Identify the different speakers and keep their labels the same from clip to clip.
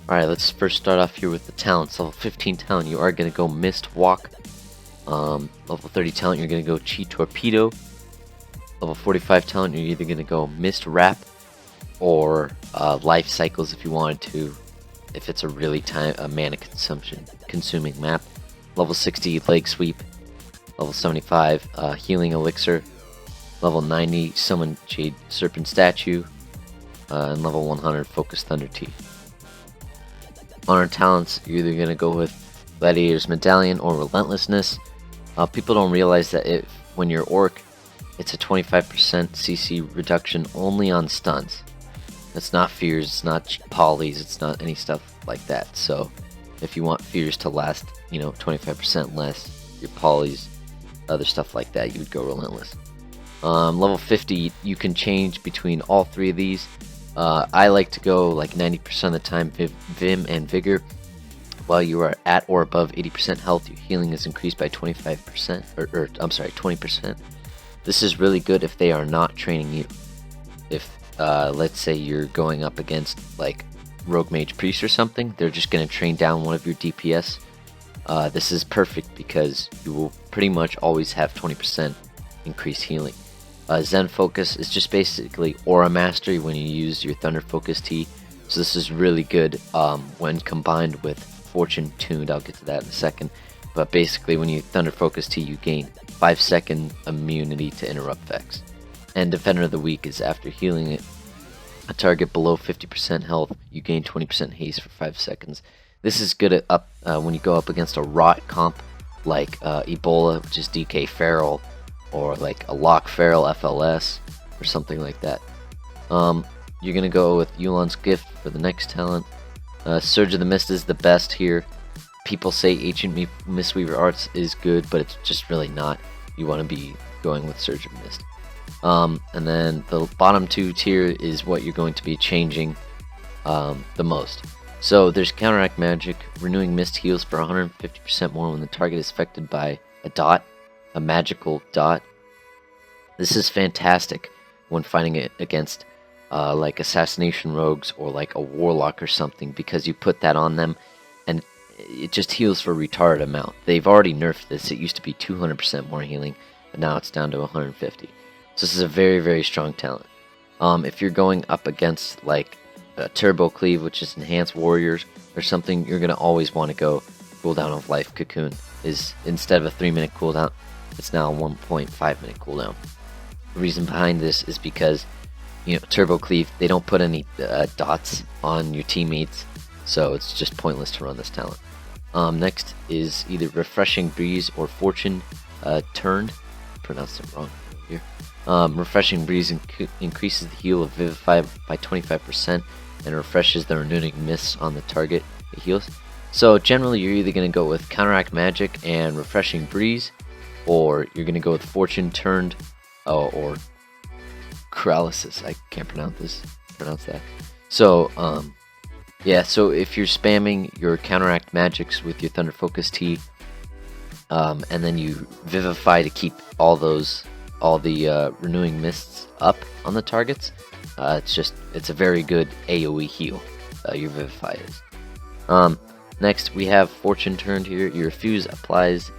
Speaker 1: Alright, let's first start off here with the talents. Level 15 talent, you are going to go Mist Walk. Level 30 talent, you're going to go Chi Torpedo. Level 45 talent, you're either going to go Mist Wrap or Life Cycles if you wanted to, if it's a really mana consuming map. Level 60 Leg Sweep. Level 75 Healing Elixir. Level 90 Summon Jade Serpent Statue. And level 100 Focus Thunder Teeth. On our talents, you're either going to go with Gladiator's Medallion or Relentlessness. People don't realize that when you're Orc, it's a 25% CC reduction only on stuns. It's not fears, it's not polys, it's not any stuff like that. So if you want fears to last, 25% less, your polys, other stuff like that, you would go Relentless. Level 50, you can change between all three of these. I like to go like 90% of the time Vim and Vigor. While you are at or above 80% health, your healing is increased by 25%, or I'm sorry, 20%. This is really good if they are not training you. If, let's say you're going up against like Rogue Mage Priest or something, they're just going to train down one of your DPS. This is perfect because you will pretty much always have 20% increased healing. Zen Focus is just basically Aura Mastery when you use your Thunder Focus Tea. So this is really good when combined with Fortune Tuned. I'll get to that in a second. But basically when you Thunder Focus Tea, you gain 5-second immunity to interrupt effects. And Defender of the Week is after healing a target below 50% health, you gain 20% haste for 5 seconds. This is good when you go up against a Rot comp like Ebola, which is DK Feral, or like a Lock Feral FLS, or something like that. You're going to go with Yu'lon's Gift for the next talent. Surge of the Mist is the best here. People say Ancient Mistweaver Arts is good, but it's just really not. You want to be going with Surge of Mist. And then the bottom two tier is what you're going to be changing the most. So there's Counteract Magic. Renewing Mist heals for 150% more when the target is affected by a dot. A magical dot. This is fantastic when fighting it against like assassination rogues or like a warlock or something, because you put that on them and it just heals for a retarded amount. They've already nerfed this. It used to be 200% more healing, but now it's down to 150. So this is a very, very strong talent. If you're going up against like a Turbo Cleave, which is Enhanced Warriors or something, you're going to always want to go cooldown of Life Cocoon. Is instead of a 3-minute cooldown, it's now a 1.5 minute cooldown. The reason behind this is because, Turbo Cleave, they don't put any dots on your teammates, so it's just pointless to run this talent. Next is either Refreshing Breeze or Fortune Turned. I pronounced it wrong here. Refreshing Breeze increases the heal of Vivify by 25% and refreshes the renewing mists on the target it heals. So generally you're either going to go with Counteract Magic and Refreshing Breeze, or you're going to go with Fortune Turned, or Paralysis. I can't pronounce that. So, yeah, so if you're spamming your Counteract Magics with your Thunder Focus Tea, and then you Vivify to keep all the renewing mists up on the targets, it's a very good AoE heal, your Vivify is. Next, we have Fortune Turned here. Your Fuse applies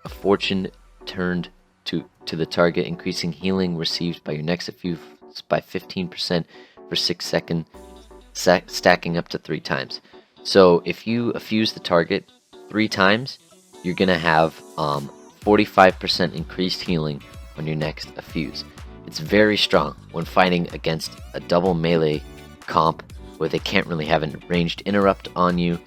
Speaker 1: a Fortune Turned to the target, increasing healing received by your next Fuse by 15% for 6 seconds, stacking up to 3 times. So if you fuse the target 3 times, you're going to have 45% increased healing on your next fuse. It's very strong when fighting against a double melee comp where they can't really have a ranged interrupt on you,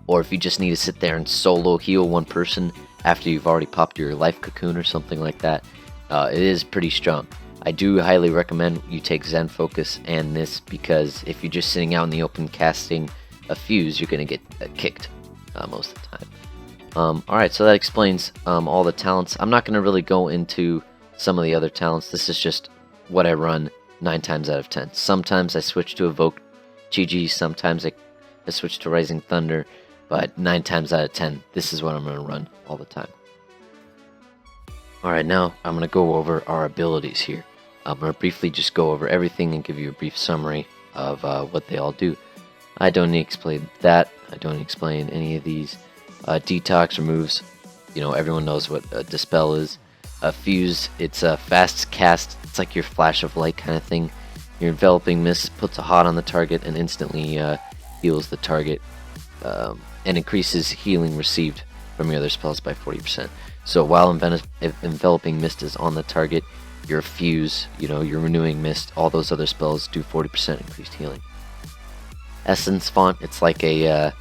Speaker 1: or if you just need to sit there and solo heal one person after you've already popped your Life Cocoon or something like that. It is pretty strong. I do highly recommend you take Zen Focus and this, because if you're just sitting out in the open casting a fuse, you're going to get kicked most of the time. Alright, so that explains all the talents. I'm not going to really go into some of the other talents. This is just what I run 9 times out of 10. Sometimes I switch to Evoke GG, sometimes I switch to Rising Thunder, but 9 times out of 10, this is what I'm going to run all the time. Alright, now I'm going to go over our abilities here. I'm going to briefly just go over everything and give you a brief summary of what they all do. I don't need to explain that. I don't explain any of these. Detox removes, everyone knows what a dispel is. Fuse, it's a fast cast. It's like your flash of light kind of thing. Your enveloping mist puts a hot on the target and instantly heals the target, and increases healing received from your other spells by 40%. So while enveloping mist is on the target, your fuse, your renewing mist, all those other spells do 40% increased healing. Essence font, it's like a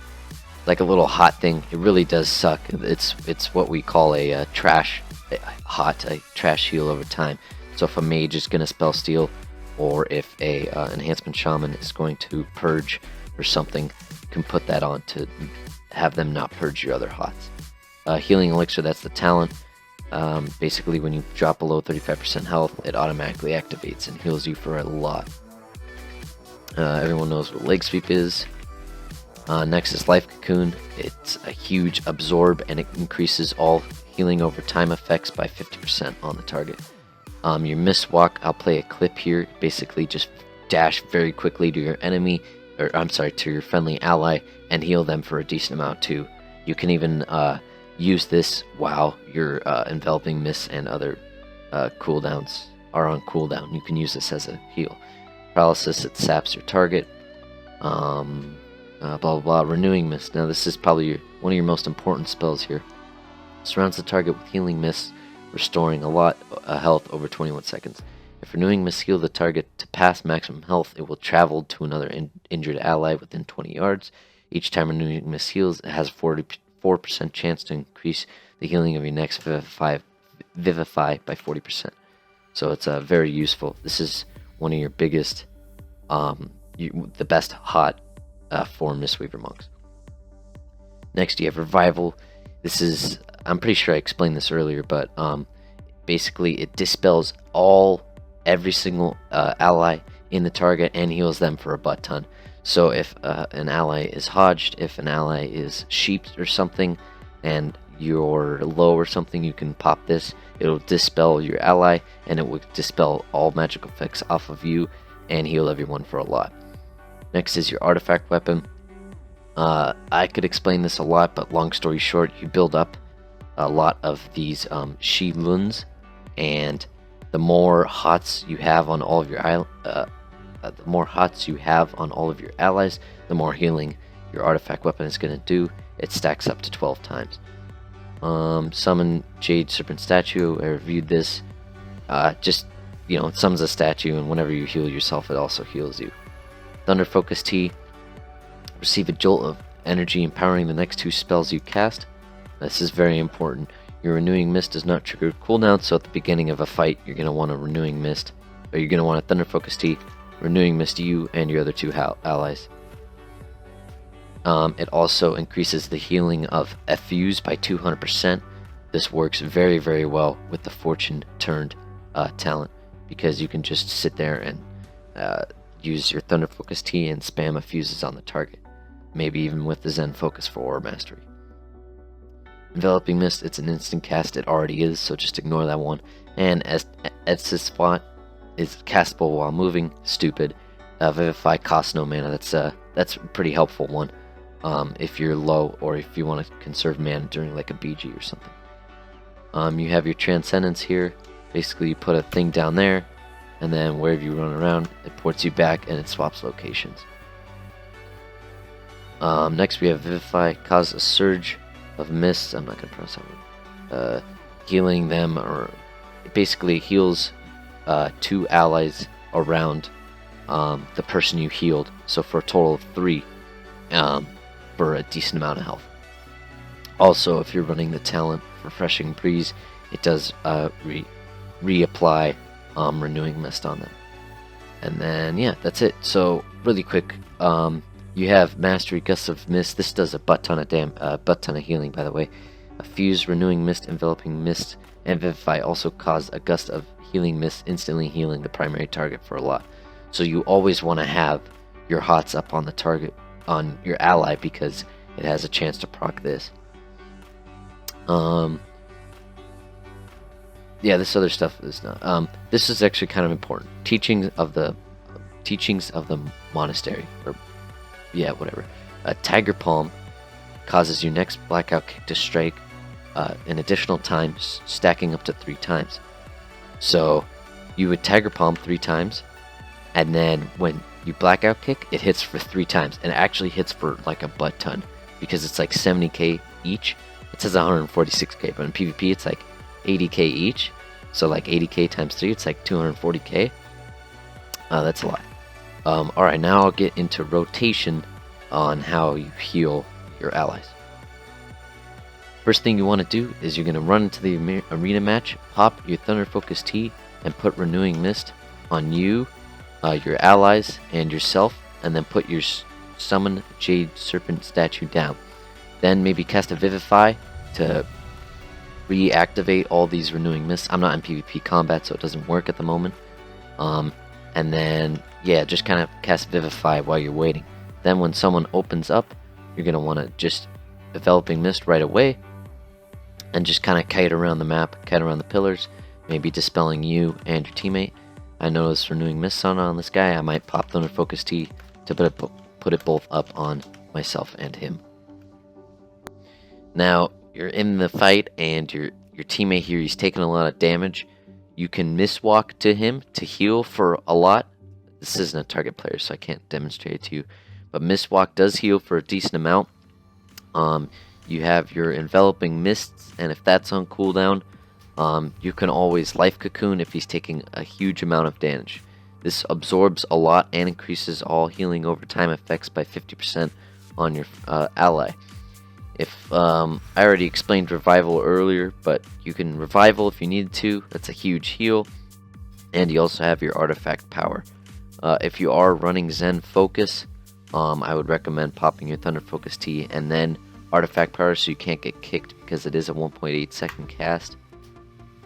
Speaker 1: little hot thing. It really does suck. It's what we call a trash heal over time. So if a mage is going to spell steal, or if a enhancement shaman is going to purge or something, you can put that on to have them not purge your other hots. Healing elixir, that's the talent. Basically, when you drop below 35% health, it automatically activates and heals you for a lot. Everyone knows what leg sweep is. Next is life cocoon. It's a huge absorb, and it increases all healing over time effects by 50% on the target. Your mist walk, I'll play a clip here. Basically, just dash very quickly to your enemy, to your friendly ally, and heal them for a decent amount too. You can even use this while your enveloping mist and other cooldowns are on cooldown. You can use this as a heal. Paralysis, it saps your target. Blah blah blah. Renewing mist. Now this is probably one of your most important spells here. Surrounds the target with healing mist, restoring a lot health over 21 seconds. If renewing mist heals the target to past maximum health, it will travel to another injured ally within 20 yards. Each time renewing mist heals, it has a 44% chance to increase the healing of your next Vivify by 40%. So it's very useful. This is one of your biggest, the best hot for Mistweaver monks. Next, you have Revival. This is, I'm pretty sure I explained this earlier, but basically it dispels every single ally in the target and heals them for a butt ton. So if an ally is hodged, if an ally is sheeped or something, and you're low or something, you can pop this. It'll dispel your ally, and it will dispel all magical effects off of you and heal everyone for a lot. Next is your artifact weapon. I could explain this a lot, but long story short, you build up a lot of these Shi-Luns, and the more hots you have on all of your allies, the more healing your artifact weapon is going to do. It stacks up to 12 times. Summon Jade Serpent Statue. I reviewed this. It summons a statue, and whenever you heal yourself, it also heals you. Thunder Focus Tea. Receive a jolt of energy empowering the next 2 spells you cast. This is very important. Your Renewing Mist does not trigger cooldown, so at the beginning of a fight, you're going to want a Renewing Mist, or you're going to want a Thunder Focus Tea, Renewing Mist you and your other 2 allies. It also increases the healing of Fuse by 200%. This works very, very well with the Fortune Turned talent, because you can just sit there and use your Thunder Focus Tea and spam fuses on the target. Maybe even with the Zen Focus for Aura Mastery. Enveloping Mist, it's an instant cast. It already is, so just ignore that one. And as Edsis Spot is castable while moving. Stupid. Vivify costs no mana. That's a pretty helpful one. If you're low, or if you want to conserve mana during like a BG or something. You have your Transcendence here. Basically, you put a thing down there, and then wherever you run around, it ports you back and it swaps locations. Next, we have Vivify. Cause a surge of mist. I'm not going to pronounce that one. Healing them, or it basically heals 2 allies around the person you healed. So for a total of 3. For a decent amount of health. Also, if you're running the talent Refreshing Breeze, it does reapply Renewing Mist on them. And then, yeah, that's it. So, really quick, you have Mastery, Gust of Mist. This does a butt ton of healing, by the way. A Fuse, Renewing Mist, Enveloping Mist, and Vivify also cause a Gust of Healing Mist, instantly healing the primary target for a lot. So you always want to have your hots up on the target, on your ally, because it has a chance to proc this. Yeah, this other stuff is not. This is actually kind of important. Teachings of the monastery, or yeah, whatever. Tiger Palm causes your next blackout kick to strike an additional time, stacking up to 3 times. So you would Tiger Palm 3 times, and then when you blackout kick, it hits for 3 times, and it actually hits for like a butt ton because it's like 70k each. It says 146k, but in PvP it's like 80k each. So like 80k times 3, it's like 240k. That's a lot. Alright, now I'll get into rotation on how you heal your allies. First thing you want to do is you're going to run into the arena match, pop your Thunder Focus Tea, and put Renewing Mist on you, your allies, and yourself, and then put your Summon Jade Serpent statue down. Then maybe cast a Vivify to reactivate all these Renewing Mists. I'm not in PvP combat, so it doesn't work at the moment. And then, yeah, just kind of cast Vivify while you're waiting. Then when someone opens up, you're going to want to just Enveloping Mist right away, and just kind of kite around the map, kite around the pillars, maybe dispelling you and your teammate. I noticed Renewing Mist on this guy. I might pop Thunder Focus Tea to put it both up on myself and him. Now, you're in the fight, and your teammate here, he's taking a lot of damage. You can Mistwalk to him to heal for a lot. This isn't a target player, so I can't demonstrate it to you. But Mistwalk does heal for a decent amount. You have your Enveloping Mists, and if that's on cooldown, you can always Life Cocoon if he's taking a huge amount of damage. This absorbs a lot and increases all healing over time effects by 50% on your ally. If I already explained Revival earlier, but you can Revival if you needed to. That's a huge heal. And you also have your Artifact Power. If you are running Zen Focus, I would recommend popping your Thunder Focus Tea and then Artifact Power so you can't get kicked, because it is a 1.8 second cast.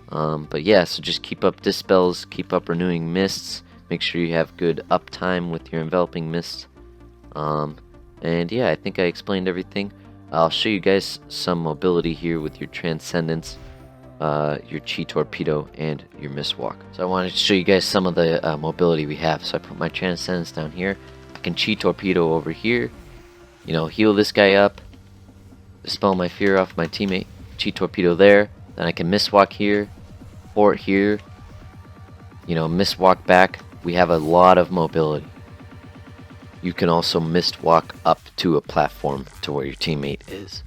Speaker 1: But yeah, so just keep up Dispels, keep up Renewing Mists, make sure you have good uptime with your Enveloping Mists. And yeah, I think I explained everything. I'll show you guys some mobility here with your Transcendence, your Chi Torpedo, and your Mistwalk. So I wanted to show you guys some of the mobility we have. So I put my Transcendence down here. I can Chi Torpedo over here, you know, heal this guy up, dispel my fear off my teammate, Chi Torpedo there. Then I can Mistwalk here, Fort here, you know, Mistwalk back. We have a lot of mobility. You can also Mistwalk up to a platform to where your teammate is.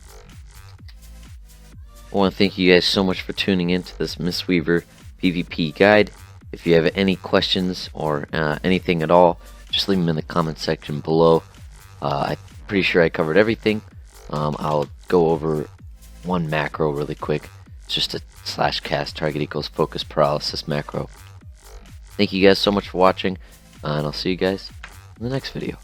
Speaker 1: I want to thank you guys so much for tuning into this Mistweaver PvP guide. If you have any questions or anything at all, just leave them in the comment section below. I'm pretty sure I covered everything. I'll go over one macro really quick. It's just a /cast target equals focus paralysis macro. Thank you guys so much for watching, and I'll see you guys in the next video.